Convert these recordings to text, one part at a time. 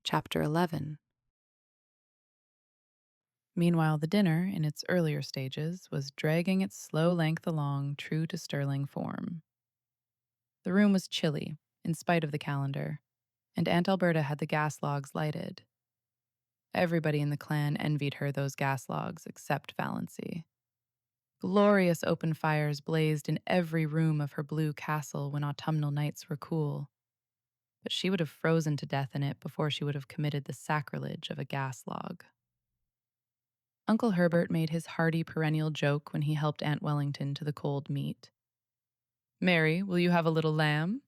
Chapter 11. Meanwhile, the dinner, in its earlier stages, was dragging its slow length along, true to Stirling form. The room was chilly, in spite of the calendar, and Aunt Alberta had the gas logs lighted. Everybody in the clan envied her those gas logs, except Valancy. Glorious open fires blazed in every room of her blue castle when autumnal nights were cool, but she would have frozen to death in it before she would have committed the sacrilege of a gas log. Uncle Herbert made his hearty perennial joke when he helped Aunt Wellington to the cold meat. "Mary, will you have a little lamb?"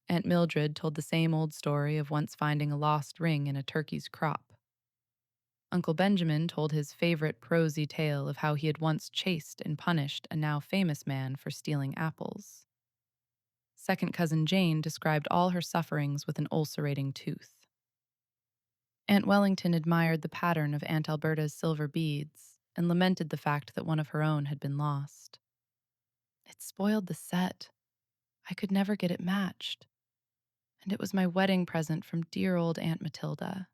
Aunt Mildred told the same old story of once finding a lost ring in a turkey's crop. Uncle Benjamin told his favorite prosy tale of how he had once chased and punished a now famous man for stealing apples. Second cousin Jane described all her sufferings with an ulcerating tooth. Aunt Wellington admired the pattern of Aunt Alberta's silver beads and lamented the fact that one of her own had been lost. "It spoiled the set. I could never get it matched. And it was my wedding present from dear old Aunt Matilda."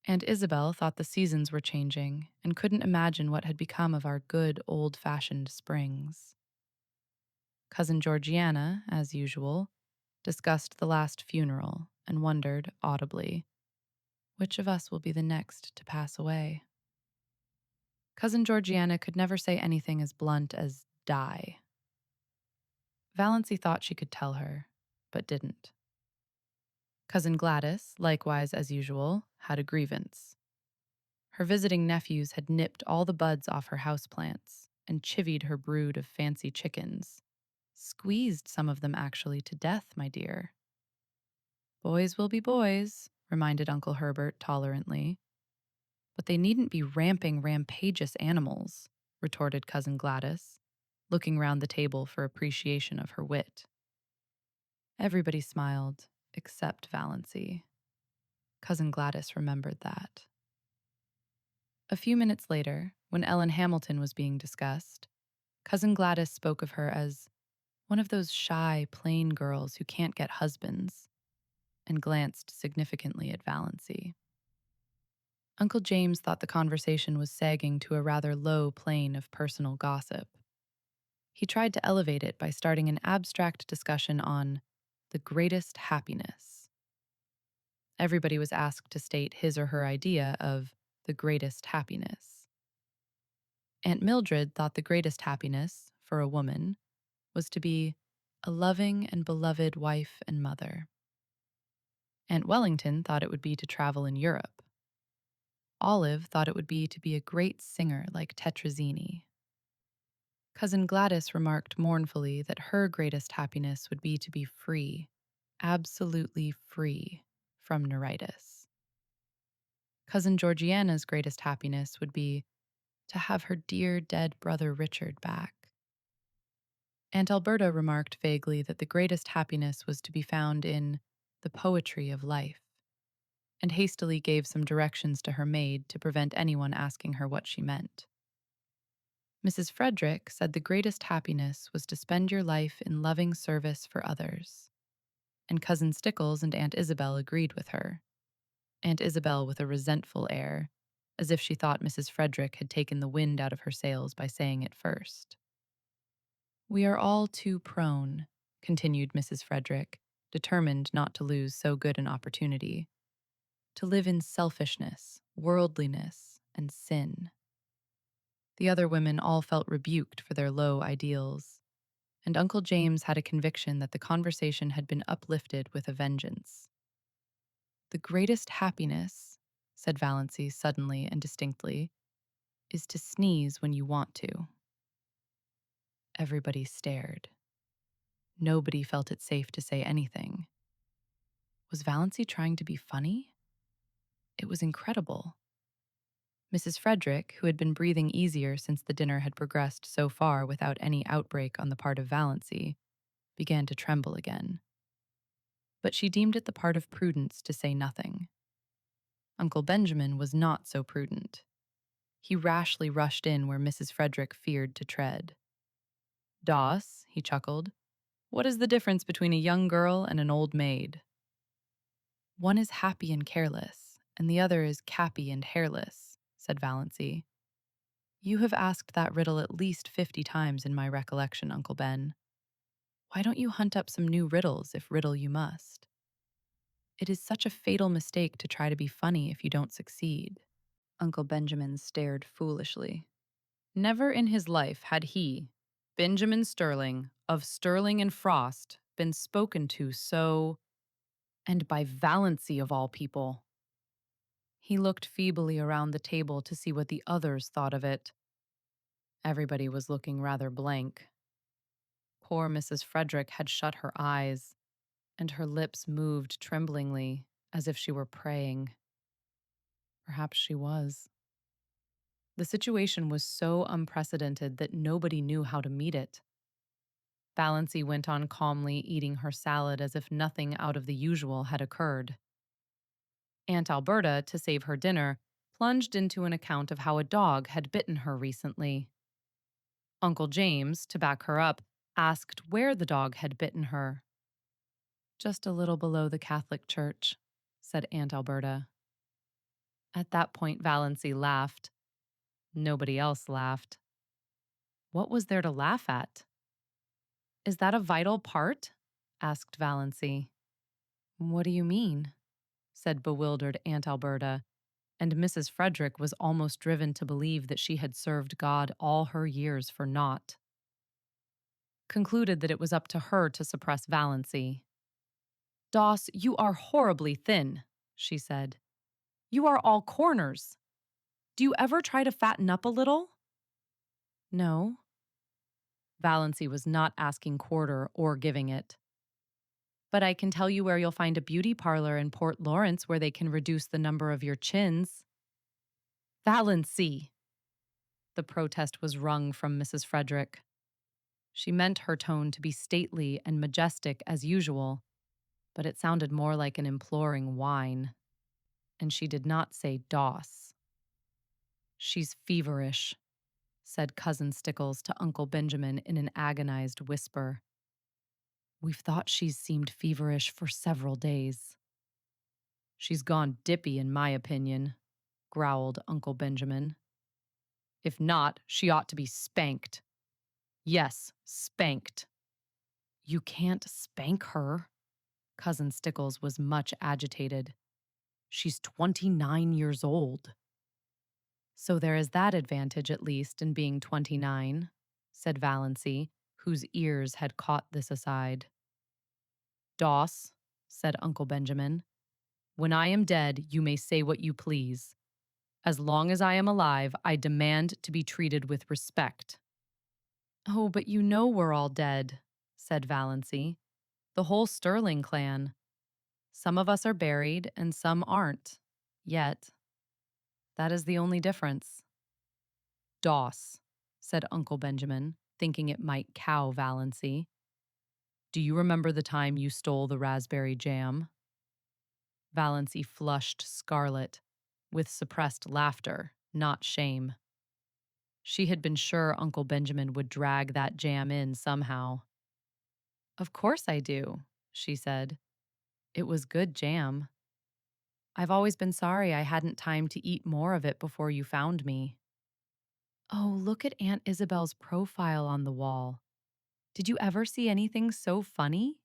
Aunt Isabel thought the seasons were changing and couldn't imagine what had become of our good old-fashioned springs. Cousin Georgiana, as usual, discussed the last funeral and wondered, audibly, which of us will be the next to pass away. Cousin Georgiana could never say anything as blunt as die. Valancy thought she could tell her, but didn't. Cousin Gladys, likewise as usual, had a grievance. Her visiting nephews had nipped all the buds off her houseplants and chivied her brood of fancy chickens. Squeezed some of them actually to death, my dear. "Boys will be boys," reminded Uncle Herbert tolerantly. "But they needn't be ramping, rampageous animals," retorted Cousin Gladys, looking round the table for appreciation of her wit. Everybody smiled, except Valancy. Cousin Gladys remembered that. A few minutes later, when Ellen Hamilton was being discussed, Cousin Gladys spoke of her as one of those shy, plain girls who can't get husbands, and glanced significantly at Valancy. Uncle James thought the conversation was sagging to a rather low plane of personal gossip. He tried to elevate it by starting an abstract discussion on the greatest happiness. Everybody was asked to state his or her idea of the greatest happiness. Aunt Mildred thought the greatest happiness, for a woman, was to be a loving and beloved wife and mother. Aunt Wellington thought it would be to travel in Europe. Olive thought it would be to be a great singer like Tetrazzini. Cousin Gladys remarked mournfully that her greatest happiness would be to be free, absolutely free, from neuritis. Cousin Georgiana's greatest happiness would be to have her dear dead brother Richard back. Aunt Alberta remarked vaguely that the greatest happiness was to be found in the poetry of life, and hastily gave some directions to her maid to prevent anyone asking her what she meant. Mrs. Frederick said the greatest happiness was to spend your life in loving service for others, and Cousin Stickles and Aunt Isabel agreed with her, Aunt Isabel with a resentful air, as if she thought Mrs. Frederick had taken the wind out of her sails by saying it first. "We are all too prone," continued Mrs. Frederick, determined not to lose so good an opportunity, "to live in selfishness, worldliness, and sin." The other women all felt rebuked for their low ideals, and Uncle James had a conviction that the conversation had been uplifted with a vengeance. "The greatest happiness," said Valancy suddenly and distinctly, "is to sneeze when you want to." Everybody stared. Nobody felt it safe to say anything. Was Valancy trying to be funny? It was incredible. Mrs. Frederick, who had been breathing easier since the dinner had progressed so far without any outbreak on the part of Valancy, began to tremble again. But she deemed it the part of prudence to say nothing. Uncle Benjamin was not so prudent. He rashly rushed in where Mrs. Frederick feared to tread. "Doss," he chuckled, "what is the difference between a young girl and an old maid?" One is happy and careless, and the other is cappy and hairless, said Valancy. You have asked that riddle at least 50 times in my recollection, Uncle Ben. Why don't you hunt up some new riddles if riddle you must? It is such a fatal mistake to try to be funny if you don't succeed. Uncle Benjamin stared foolishly. Never in his life had he, Benjamin Stirling, of Stirling and Frost, been spoken to so, and by Valancy of all people. He looked feebly around the table to see what the others thought of it. Everybody was looking rather blank. Poor Mrs. Frederick had shut her eyes, and her lips moved tremblingly, as if she were praying. Perhaps she was. The situation was so unprecedented that nobody knew how to meet it. Valancy went on calmly eating her salad as if nothing out of the usual had occurred. Aunt Alberta, to save her dinner, plunged into an account of how a dog had bitten her recently. Uncle James, to back her up, asked where the dog had bitten her. Just a little below the Catholic Church, said Aunt Alberta. At that point, Valancy laughed. Nobody else laughed. What was there to laugh at? Is that a vital part? Asked Valancy. What do you mean? Said bewildered Aunt Alberta, and Mrs. Frederick was almost driven to believe that she had served God all her years for naught. Concluded that it was up to her to suppress Valancy. Doss, you are horribly thin, she said. You are all corners. Do you ever try to fatten up a little? No. Valancy was not asking quarter or giving it. But I can tell you where you'll find a beauty parlor in Port Lawrence where they can reduce the number of your chins. Valancy! The protest was wrung from Mrs. Frederick. She meant her tone to be stately and majestic as usual, but it sounded more like an imploring whine. And she did not say Doss. She's feverish, said Cousin Stickles to Uncle Benjamin in an agonized whisper. We've thought she's seemed feverish for several days. She's gone dippy, in my opinion, growled Uncle Benjamin. If not, she ought to be spanked. Yes, spanked. You can't spank her. Cousin Stickles was much agitated. She's 29 years old. So there is that advantage, at least, in being 29, said Valancy, whose ears had caught this aside. Doss, said Uncle Benjamin, when I am dead, you may say what you please. As long as I am alive, I demand to be treated with respect. Oh, but you know we're all dead, said Valancy. The whole Stirling clan. Some of us are buried and some aren't. Yet. That is the only difference. Doss, said Uncle Benjamin, thinking it might cow Valancy. Do you remember the time you stole the raspberry jam? Valancy flushed scarlet, with suppressed laughter, not shame. She had been sure Uncle Benjamin would drag that jam in somehow. Of course I do, she said. It was good jam. I've always been sorry I hadn't time to eat more of it before you found me. Oh, look at Aunt Isabel's profile on the wall. Did you ever see anything so funny?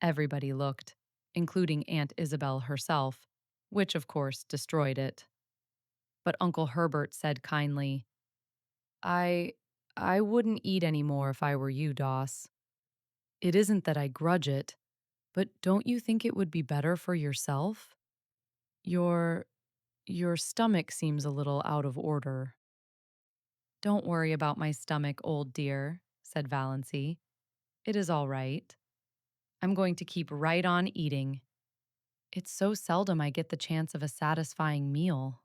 Everybody looked, including Aunt Isabel herself, which of course destroyed it. But Uncle Herbert said kindly, I wouldn't eat any more if I were you, Doss. It isn't that I grudge it, but don't you think it would be better for yourself? Your stomach seems a little out of order. Don't worry about my stomach, old dear, said Valancy. It is all right. I'm going to keep right on eating. It's so seldom I get the chance of a satisfying meal.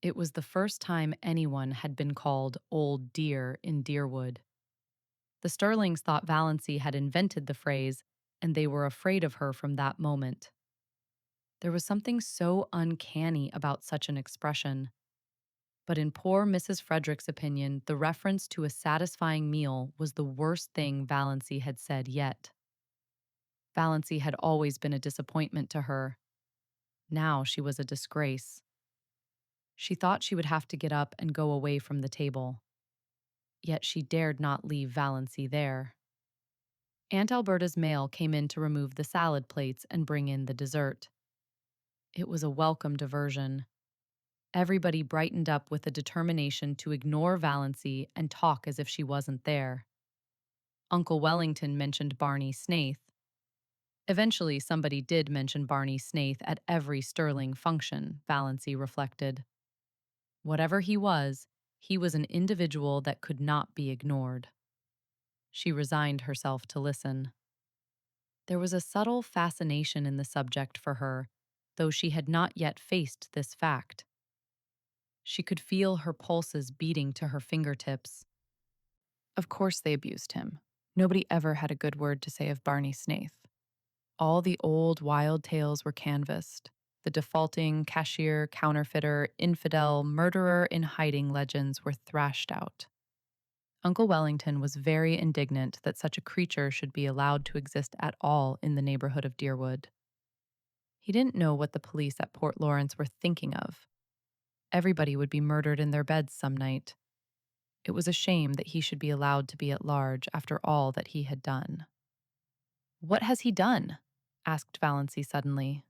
It was the first time anyone had been called Old Dear in Deerwood. The Stirlings thought Valancy had invented the phrase, and they were afraid of her from that moment. There was something so uncanny about such an expression. But in poor Mrs. Frederick's opinion, the reference to a satisfying meal was the worst thing Valancy had said yet. Valancy had always been a disappointment to her. Now she was a disgrace. She thought she would have to get up and go away from the table. Yet she dared not leave Valancy there. Aunt Alberta's mail came in to remove the salad plates and bring in the dessert. It was a welcome diversion. Everybody brightened up with a determination to ignore Valancy and talk as if she wasn't there. Uncle Wellington mentioned Barney Snaith. Eventually, somebody did mention Barney Snaith at every Stirling function, Valancy reflected. Whatever he was an individual that could not be ignored. She resigned herself to listen. There was a subtle fascination in the subject for her, though she had not yet faced this fact. She could feel her pulses beating to her fingertips. Of course they abused him. Nobody ever had a good word to say of Barney Snaith. All the old wild tales were canvassed. The defaulting, cashier, counterfeiter, infidel, murderer in hiding legends were thrashed out. Uncle Wellington was very indignant that such a creature should be allowed to exist at all in the neighborhood of Deerwood. He didn't know what the police at Port Lawrence were thinking of. Everybody would be murdered in their beds some night. It was a shame that he should be allowed to be at large after all that he had done. "What has he done?" asked Valancy suddenly.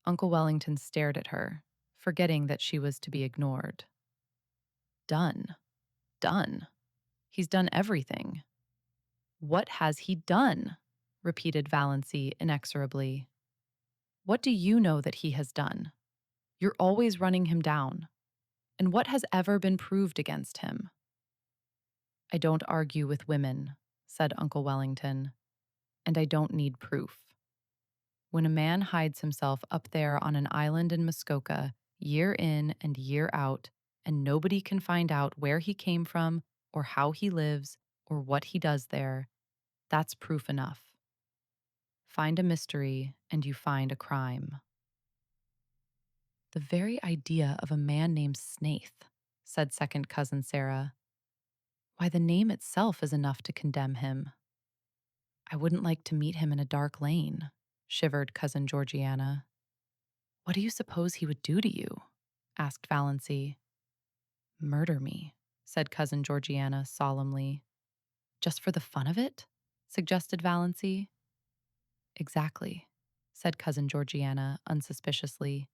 Uncle Wellington stared at her, forgetting that she was to be ignored. Done. Done. He's done everything. "What has he done?" repeated Valancy inexorably. "What do you know that he has done? You're always running him down. And what has ever been proved against him?" "I don't argue with women," said Uncle Wellington, "and I don't need proof. When a man hides himself up there on an island in Muskoka, year in and year out, and nobody can find out where he came from, or how he lives, or what he does there, that's proof enough. Find a mystery, and you find a crime." "The very idea of a man named Snaith," said second cousin Sarah. "Why, the name itself is enough to condemn him." "I wouldn't like to meet him in a dark lane," shivered cousin Georgiana. "What do you suppose he would do to you?" asked Valancy. "Murder me," said cousin Georgiana solemnly. "Just for the fun of it?" suggested Valancy. "Exactly," said cousin Georgiana unsuspiciously.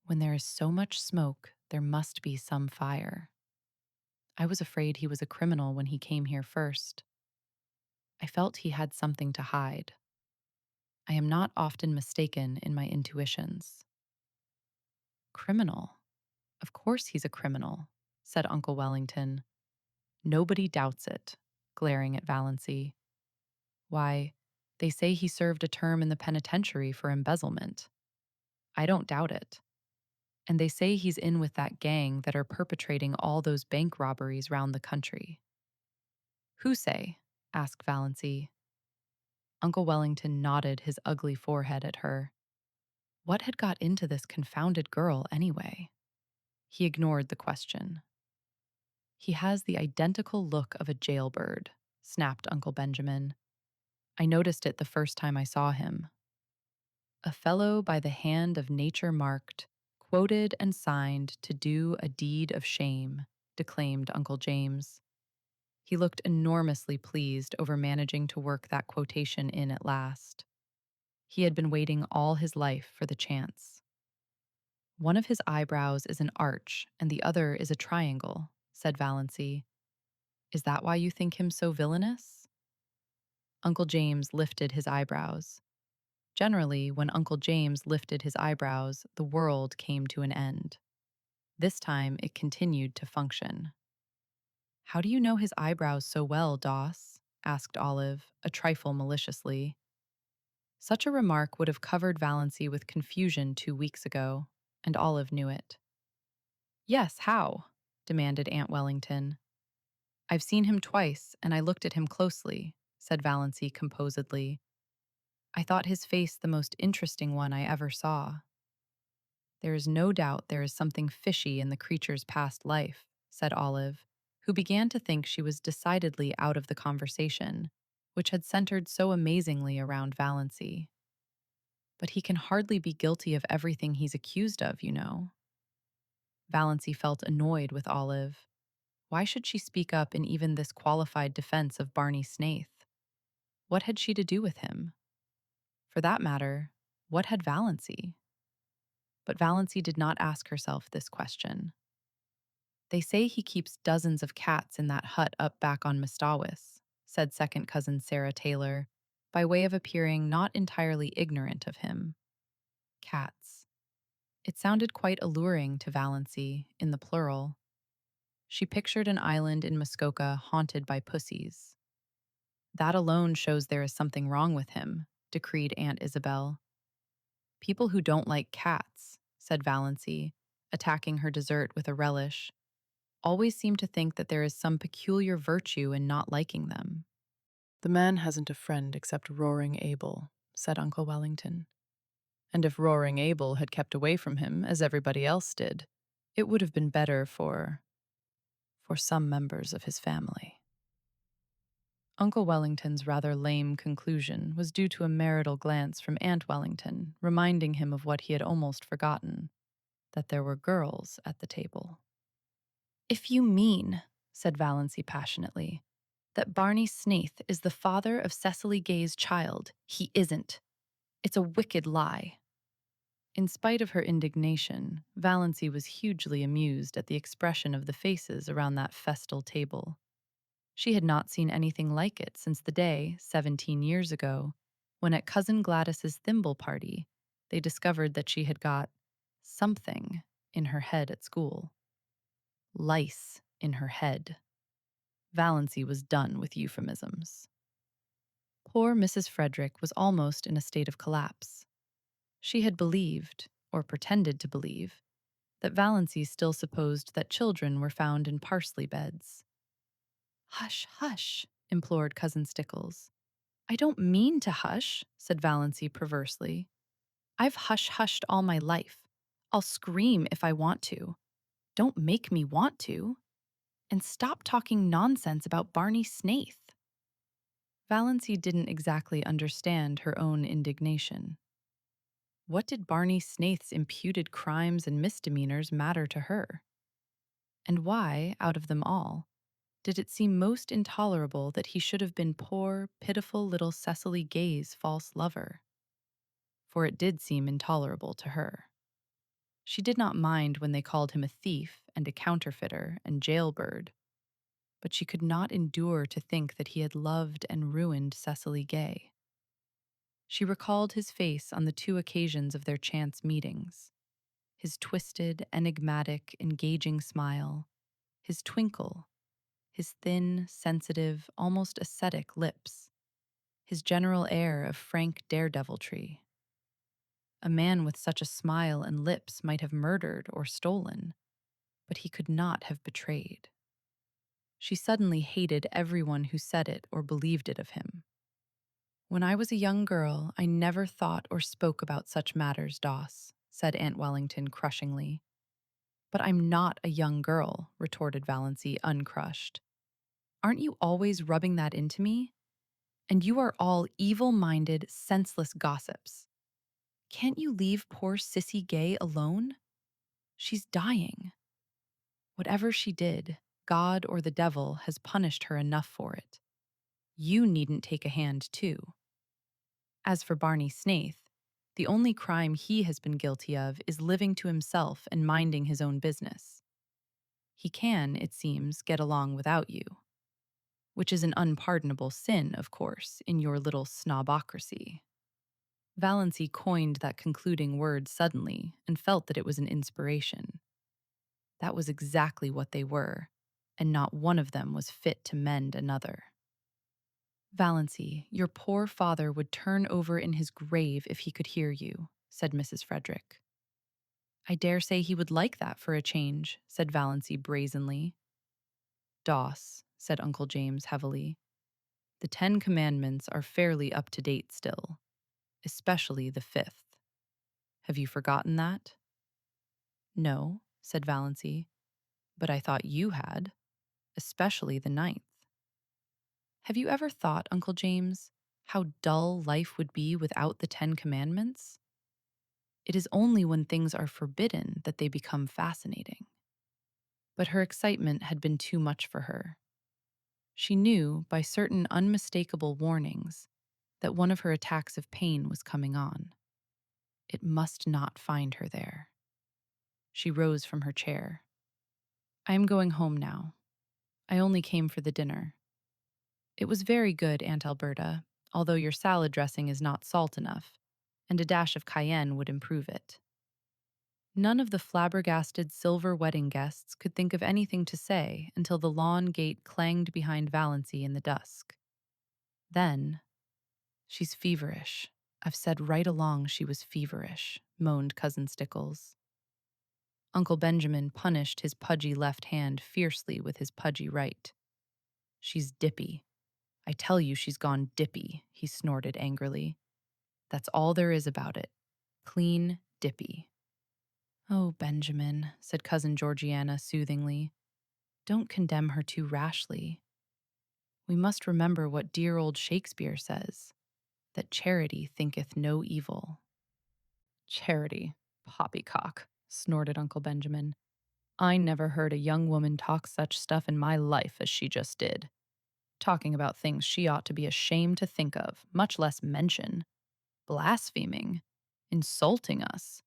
"When there is so much smoke, there must be some fire. I was afraid he was a criminal when he came here first. I felt he had something to hide. I am not often mistaken in my intuitions." "Criminal? Of course he's a criminal," said Uncle Wellington. "Nobody doubts it," glaring at Valancy. "Why, they say he served a term in the penitentiary for embezzlement. I don't doubt it. And they say he's in with that gang that are perpetrating all those bank robberies round the country." "Who say?" asked Valancy. Uncle Wellington nodded his ugly forehead at her. What had got into this confounded girl anyway? He ignored the question. "He has the identical look of a jailbird," snapped Uncle Benjamin. "I noticed it the first time I saw him. A fellow by the hand of nature marked, quoted and signed to do a deed of shame," declaimed Uncle James. He looked enormously pleased over managing to work that quotation in at last. He had been waiting all his life for the chance. "One of his eyebrows is an arch and the other is a triangle," said Valancy. "Is that why you think him so villainous?" Uncle James lifted his eyebrows. Generally, when Uncle James lifted his eyebrows, the world came to an end. This time, it continued to function. "How do you know his eyebrows so well, Doss?" asked Olive, a trifle maliciously. Such a remark would have covered Valancy with confusion 2 weeks ago, and Olive knew it. "Yes, how?" demanded Aunt Wellington. "I've seen him twice, and I looked at him closely," said Valancy composedly. "I thought his face the most interesting one I ever saw." "There is no doubt there is something fishy in the creature's past life," said Olive, who began to think she was decidedly out of the conversation. which had centered so amazingly around Valancy. But he can hardly be guilty of everything he's accused of, you know. Valancy felt annoyed with Olive. Why should she speak up in even this qualified defense of Barney Snaith? What had she to do with him? For that matter, what had Valancy? But Valancy did not ask herself this question. They say he keeps dozens of cats in that hut up back on Mistawis, said second cousin Sarah Taylor, by way of appearing not entirely ignorant of him. Cats. It sounded quite alluring to Valancy, in the plural. She pictured an island in Muskoka haunted by pussies. That alone shows there is something wrong with him, decreed Aunt Isabel. People who don't like cats, said Valancy, attacking her dessert with a relish, always seem to think that there is some peculiar virtue in not liking them. The man hasn't a friend except Roaring Abel, said Uncle Wellington. And if Roaring Abel had kept away from him, as everybody else did, it would have been better for some members of his family. Uncle Wellington's rather lame conclusion was due to a marital glance from Aunt Wellington, reminding him of what he had almost forgotten, that there were girls at the table. "If you mean," said Valancy passionately, "that Barney Snaith is the father of Cecily Gay's child, he isn't. It's a wicked lie." In spite of her indignation, Valancy was hugely amused at the expression of the faces around that festal table. She had not seen anything like it since the day, 17 years ago, when at Cousin Gladys's thimble party, they discovered that she had got something in her head at school. Lice in her head. Valancy was done with euphemisms. Poor Mrs. Frederick was almost in a state of collapse. She had believed, or pretended to believe, that Valancy still supposed that children were found in parsley beds. "Hush, hush," implored Cousin Stickles. "I don't mean to hush," said Valancy perversely. "I've hush-hushed all my life. I'll scream if I want to. Don't make me want to. And stop talking nonsense about Barney Snaith." Valancy didn't exactly understand her own indignation. What did Barney Snaith's imputed crimes and misdemeanors matter to her? And why, out of them all, did it seem most intolerable that he should have been poor, pitiful little Cecily Gay's false lover? For it did seem intolerable to her. She did not mind when they called him a thief and a counterfeiter and jailbird, but she could not endure to think that he had loved and ruined Cecily Gay. She recalled his face on the 2 occasions of their chance meetings, his twisted, enigmatic, engaging smile, his twinkle, his thin, sensitive, almost ascetic lips, his general air of frank daredeviltry. A man with such a smile and lips might have murdered or stolen, but he could not have betrayed. She suddenly hated everyone who said it or believed it of him. "When I was a young girl, I never thought or spoke about such matters, Doss," said Aunt Wellington crushingly. "But I'm not a young girl," retorted Valancy, uncrushed. "Aren't you always rubbing that into me? And you are all evil-minded, senseless gossips. Can't you leave poor Sissy Gay alone? She's dying. Whatever she did, God or the devil has punished her enough for it. You needn't take a hand, too. As for Barney Snaith, the only crime he has been guilty of is living to himself and minding his own business. He can, it seems, get along without you. Which is an unpardonable sin, of course, in your little snobocracy." Valancy coined that concluding word suddenly and felt that it was an inspiration. That was exactly what they were, and not one of them was fit to mend another. "Valancy, your poor father would turn over in his grave if he could hear you," said Mrs. Frederick. "I dare say he would like that for a change," said Valancy brazenly. "Doss," said Uncle James heavily, "the 10 Commandments are fairly up to date still, especially the 5th. Have you forgotten that?" "No," said Valancy, "but I thought you had, especially the 9th." Have you ever thought, Uncle James, how dull life would be without the Ten Commandments? It is only when things are forbidden that they become fascinating. But her excitement had been too much for her. She knew, by certain unmistakable warnings, that one of her attacks of pain was coming on. It must not find her there. She rose from her chair. I am going home now. I only came for the dinner. It was very good, Aunt Alberta, although your salad dressing is not salt enough, and a dash of cayenne would improve it. None of the flabbergasted silver wedding guests could think of anything to say until the lawn gate clanged behind Valancy in the dusk. Then, she's feverish. I've said right along she was feverish, moaned Cousin Stickles. Uncle Benjamin punished his pudgy left hand fiercely with his pudgy right. She's dippy. I tell you she's gone dippy, he snorted angrily. That's all there is about it. Clean dippy. Oh, Benjamin, said Cousin Georgiana soothingly, don't condemn her too rashly. We must remember what dear old Shakespeare says, that charity thinketh no evil. Charity, poppycock, snorted Uncle Benjamin. I never heard a young woman talk such stuff in my life as she just did. Talking about things she ought to be ashamed to think of, much less mention. Blaspheming. Insulting us.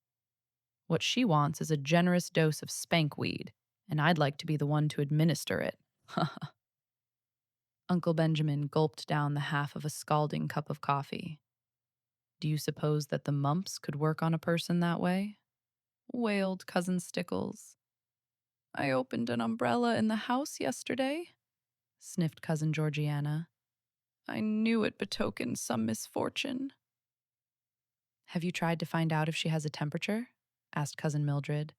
What she wants is a generous dose of spankweed, and I'd like to be the one to administer it. Uncle Benjamin gulped down the half of a scalding cup of coffee. Do you suppose that the mumps could work on a person that way? Wailed Cousin Stickles. I opened an umbrella in the house yesterday, sniffed Cousin Georgiana. I knew it betokened some misfortune. Have you tried to find out if she has a temperature? Asked Cousin Mildred.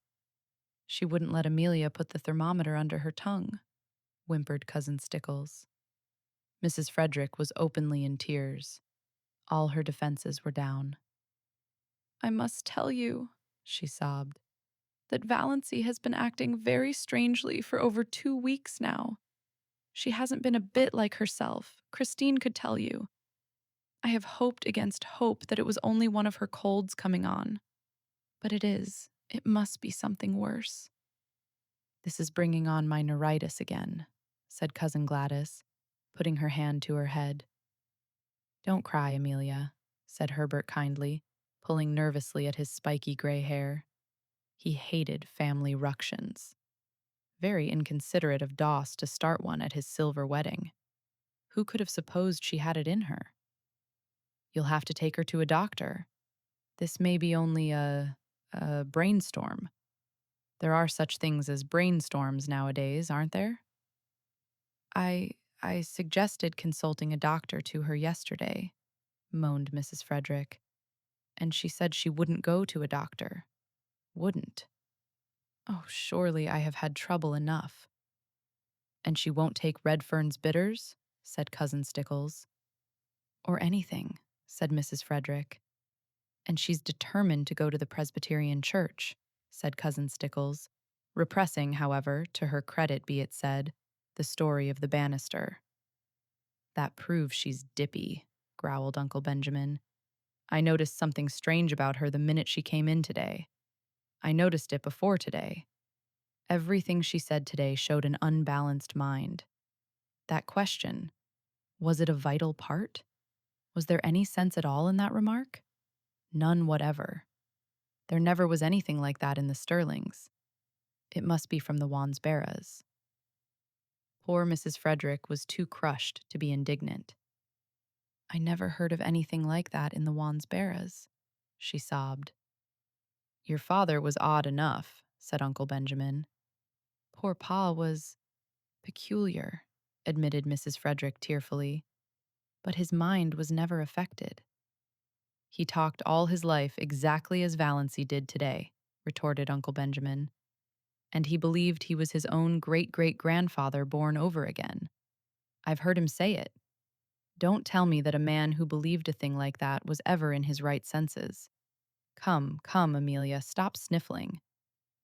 She wouldn't let Amelia put the thermometer under her tongue, whimpered Cousin Stickles. Mrs. Frederick was openly in tears. All her defenses were down. I must tell you, she sobbed, that Valancy has been acting very strangely for over 2 weeks now. She hasn't been a bit like herself. Christine could tell you. I have hoped against hope that it was only one of her colds coming on. But it is. It must be something worse. This is bringing on my neuritis again, said Cousin Gladys, putting her hand to her head. Don't cry, Amelia, said Herbert kindly, pulling nervously at his spiky gray hair. He hated family ructions. Very inconsiderate of Doss to start one at his silver wedding. Who could have supposed she had it in her? You'll have to take her to a doctor. This may be only a brainstorm. There are such things as brainstorms nowadays, aren't there? I suggested consulting a doctor to her yesterday, moaned Mrs. Frederick, and she said she wouldn't go to a doctor. Wouldn't. Oh, surely I have had trouble enough. And she won't take Redfern's bitters? Said Cousin Stickles. Or anything, said Mrs. Frederick. And she's determined to go to the Presbyterian church, said Cousin Stickles, repressing, however, to her credit be it said, the story of the banister. That proves she's dippy, growled Uncle Benjamin. I noticed something strange about her the minute she came in today. I noticed it before today. Everything she said today showed an unbalanced mind. That question, was it a vital part? Was there any sense at all in that remark? None whatever. There never was anything like that in the Stirlings. It must be from the Wansberras. Poor Mrs. Frederick was too crushed to be indignant. I never heard of anything like that in the Wansberras, she sobbed. Your father was odd enough, said Uncle Benjamin. Poor Pa was peculiar, admitted Mrs. Frederick tearfully, but his mind was never affected. He talked all his life exactly as Valancy did today, retorted Uncle Benjamin, and he believed he was his own great-great-grandfather born over again. I've heard him say it. Don't tell me that a man who believed a thing like that was ever in his right senses. Come, come, Amelia, stop sniffling.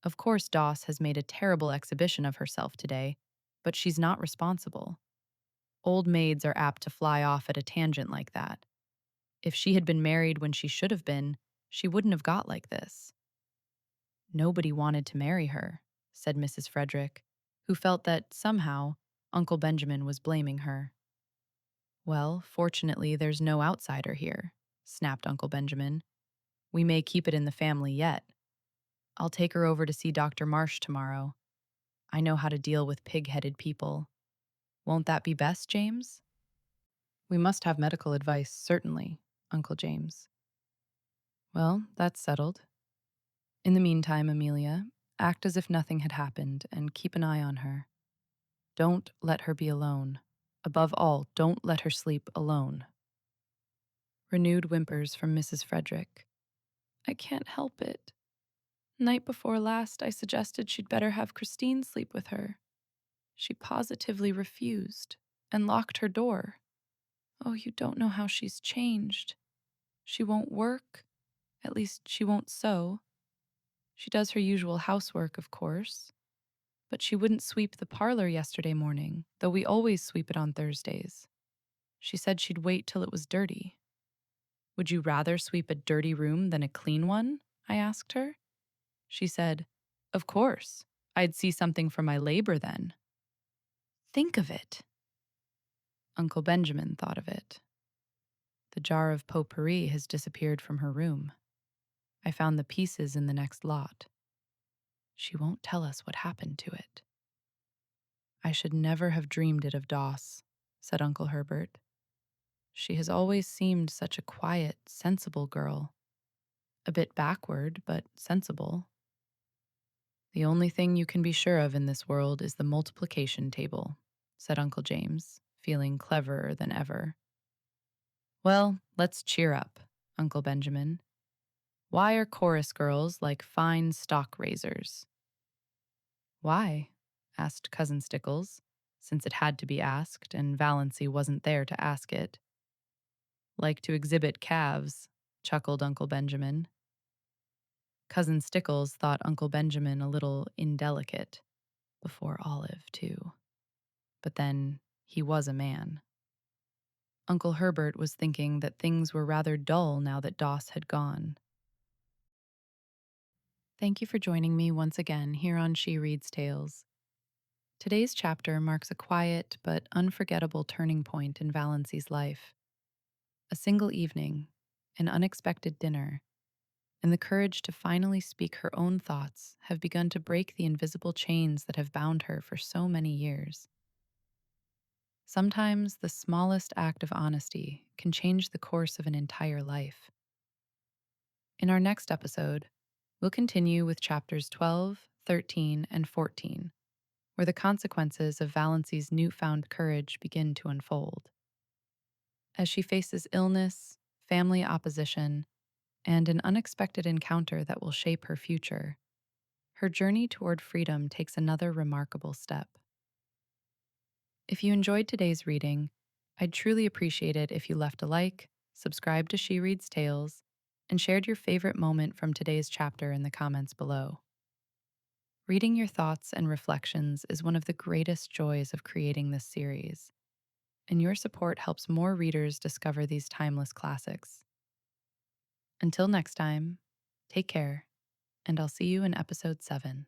Of course Doss has made a terrible exhibition of herself today, but she's not responsible. Old maids are apt to fly off at a tangent like that. If she had been married when she should have been, she wouldn't have got like this. Nobody wanted to marry her, said Mrs. Frederick, who felt that somehow Uncle Benjamin was blaming her. Well, fortunately, there's no outsider here, snapped Uncle Benjamin. We may keep it in the family yet. I'll take her over to see Dr. Marsh tomorrow. I know how to deal with pig-headed people. Won't that be best, James? We must have medical advice, certainly, Uncle James. Well, that's settled. In the meantime, Amelia, act as if nothing had happened and keep an eye on her. Don't let her be alone. Above all, don't let her sleep alone. Renewed whimpers from Mrs. Frederick. I can't help it. Night before last, I suggested she'd better have Christine sleep with her. She positively refused and locked her door. Oh, you don't know how she's changed. She won't work. At least she won't sew. She does her usual housework, of course. But she wouldn't sweep the parlor yesterday morning, though we always sweep it on Thursdays. She said she'd wait till it was dirty. Would you rather sweep a dirty room than a clean one? I asked her. She said, Of course. I'd see something for my labor then. Think of it. Uncle Benjamin thought of it. The jar of potpourri has disappeared from her room. I found the pieces in the next lot. She won't tell us what happened to it. I should never have dreamed it of Doss, said Uncle Herbert. She has always seemed such a quiet, sensible girl. A bit backward, but sensible. The only thing you can be sure of in this world is the multiplication table, said Uncle James, feeling cleverer than ever. Well, let's cheer up, Uncle Benjamin. Why are chorus girls like fine stock raisers? Why? Asked Cousin Stickles, since it had to be asked and Valancy wasn't there to ask it. Like to exhibit calves, chuckled Uncle Benjamin. Cousin Stickles thought Uncle Benjamin a little indelicate, before Olive, too. But then he was a man. Uncle Herbert was thinking that things were rather dull now that Doss had gone. Thank you for joining me once again here on She Reads Tales. Today's chapter marks a quiet but unforgettable turning point in Valancy's life. A single evening, an unexpected dinner, and the courage to finally speak her own thoughts have begun to break the invisible chains that have bound her for so many years. Sometimes the smallest act of honesty can change the course of an entire life. In our next episode, we'll continue with chapters 12, 13, and 14, where the consequences of Valancy's newfound courage begin to unfold. As she faces illness, family opposition, and an unexpected encounter that will shape her future, her journey toward freedom takes another remarkable step. If you enjoyed today's reading, I'd truly appreciate it if you left a like, subscribed to She Reads Tales, and shared your favorite moment from today's chapter in the comments below. Reading your thoughts and reflections is one of the greatest joys of creating this series, and your support helps more readers discover these timeless classics. Until next time, take care, and I'll see you in episode 7.